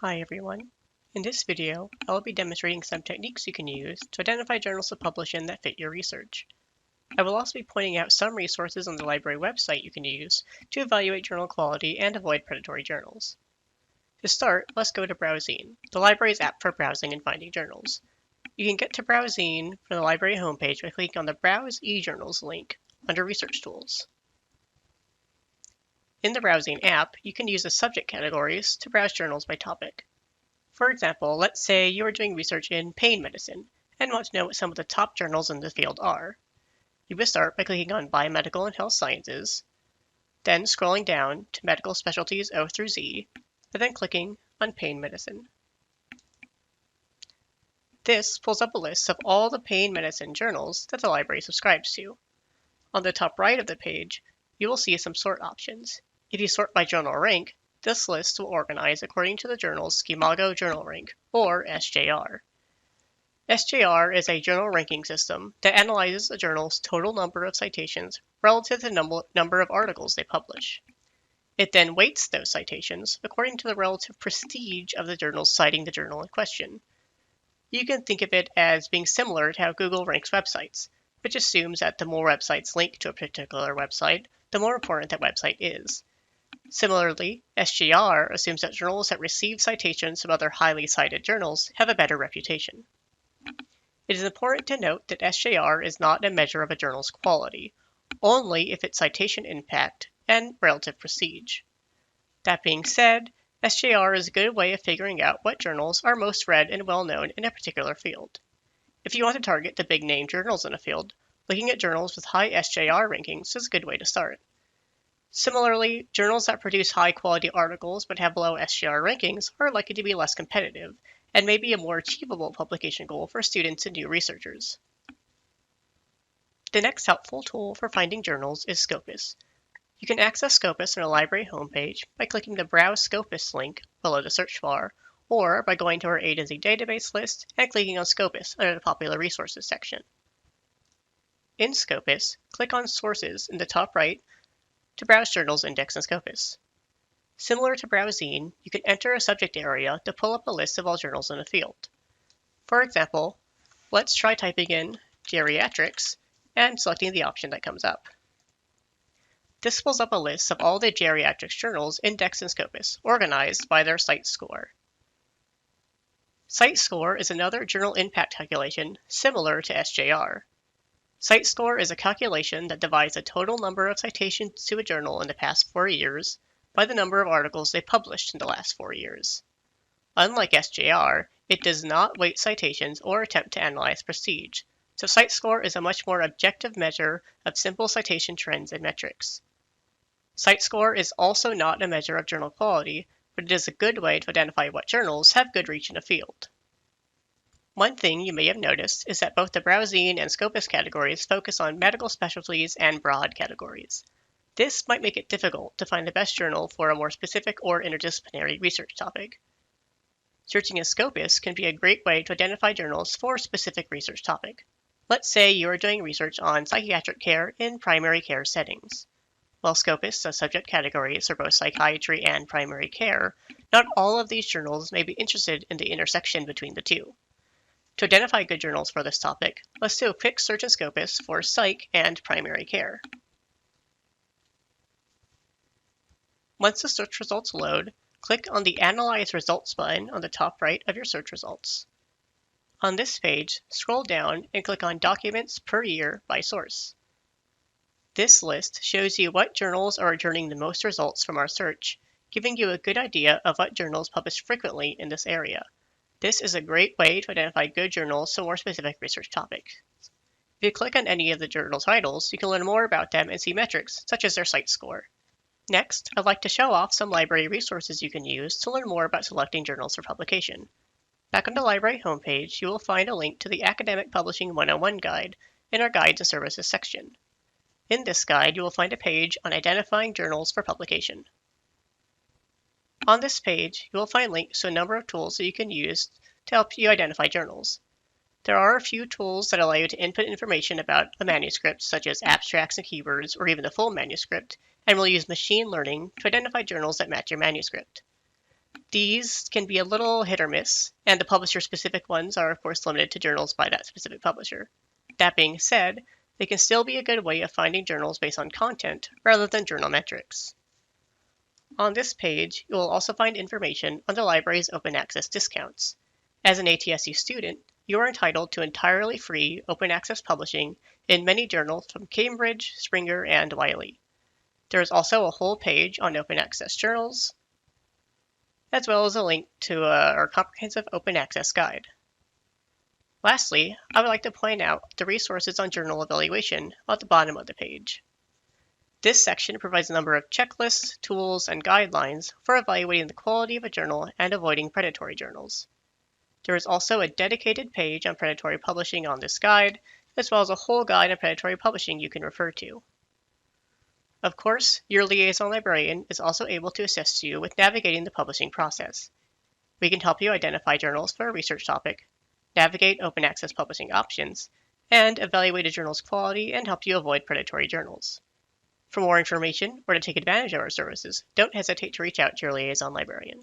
Hi everyone. In this video, I will be demonstrating some techniques you can use to identify journals to publish in that fit your research. I will also be pointing out some resources on the library website you can use to evaluate journal quality and avoid predatory journals. To start, let's go to Browsine, the library's app for browsing and finding journals. You can get to Browsine from the library homepage by clicking on the Browse eJournals link under Research Tools. In the Browsine app, you can use the subject categories to browse journals by topic. For example, let's say you are doing research in pain medicine and want to know what some of the top journals in the field are. You would start by clicking on Biomedical and Health Sciences, then scrolling down to Medical Specialties O through Z, and then clicking on Pain Medicine. This pulls up a list of all the pain medicine journals that the library subscribes to. On the top right of the page, you will see some sort options. If you sort by journal rank, this list will organize according to the journal's Schemago Journal Rank, or SJR. SJR is a journal ranking system that analyzes a journal's total number of citations relative to the number of articles they publish. It then weights those citations according to the relative prestige of the journals citing the journal in question. You can think of it as being similar to how Google ranks websites, which assumes that the more websites link to a particular website, the more important that website is. Similarly, SJR assumes that journals that receive citations from other highly cited journals have a better reputation. It is important to note that SJR is not a measure of a journal's quality, only if its citation impact and relative prestige. That being said, SJR is a good way of figuring out what journals are most read and well-known in a particular field. If you want to target the big-name journals in a field, looking at journals with high SJR rankings is a good way to start. Similarly, journals that produce high-quality articles but have low SJR rankings are likely to be less competitive and may be a more achievable publication goal for students and new researchers. The next helpful tool for finding journals is Scopus. You can access Scopus on a library homepage by clicking the Browse Scopus link below the search bar, or by going to our A to Z database list and clicking on Scopus under the Popular Resources section. In Scopus, click on Sources in the top right to browse journals indexed in Scopus. Similar to Browsine, you can enter a subject area to pull up a list of all journals in a field. For example, let's try typing in geriatrics and selecting the option that comes up. This pulls up a list of all the geriatrics journals indexed in Scopus, organized by their site score. Site score is another journal impact calculation similar to SJR. Site score is a calculation that divides the total number of citations to a journal in the past 4 years by the number of articles they published in the last 4 years. Unlike SJR, it does not weight citations or attempt to analyze prestige, so site score is a much more objective measure of simple citation trends and metrics. Site score is also not a measure of journal quality, but it is a good way to identify what journals have good reach in a field. One thing you may have noticed is that both the Browsine and Scopus categories focus on medical specialties and broad categories. This might make it difficult to find the best journal for a more specific or interdisciplinary research topic. Searching in Scopus can be a great way to identify journals for a specific research topic. Let's say you are doing research on psychiatric care in primary care settings. While Scopus does subject categories for both psychiatry and primary care, not all of these journals may be interested in the intersection between the two. To identify good journals for this topic, let's do a quick search in Scopus for psych and primary care. Once the search results load, click on the Analyze Results button on the top right of your search results. On this page, scroll down and click on Documents per Year by Source. This list shows you what journals are returning the most results from our search, giving you a good idea of what journals publish frequently in this area. This is a great way to identify good journals for more specific research topics. If you click on any of the journal titles, you can learn more about them and see metrics, such as their site score. Next, I'd like to show off some library resources you can use to learn more about selecting journals for publication. Back on the library homepage, you will find a link to the Academic Publishing 101 guide in our Guides and Services section. In this guide, you will find a page on identifying journals for publication. On this page, you will find links to a number of tools that you can use to help you identify journals. There are a few tools that allow you to input information about a manuscript, such as abstracts and keywords, or even the full manuscript, and will use machine learning to identify journals that match your manuscript. These can be a little hit or miss, and the publisher-specific ones are of course limited to journals by that specific publisher. That being said, they can still be a good way of finding journals based on content rather than journal metrics. On this page, you will also find information on the library's open access discounts. As an ATSU student, you are entitled to entirely free open access publishing in many journals from Cambridge, Springer, and Wiley. There is also a whole page on open access journals, as well as a link to our comprehensive open access guide. Lastly, I would like to point out the resources on journal evaluation at the bottom of the page. This section provides a number of checklists, tools, and guidelines for evaluating the quality of a journal and avoiding predatory journals. There is also a dedicated page on predatory publishing on this guide, as well as a whole guide on predatory publishing you can refer to. Of course, your liaison librarian is also able to assist you with navigating the publishing process. We can help you identify journals for a research topic, navigate open access publishing options, and evaluate a journal's quality and help you avoid predatory journals. For more information or to take advantage of our services, don't hesitate to reach out to your liaison librarian.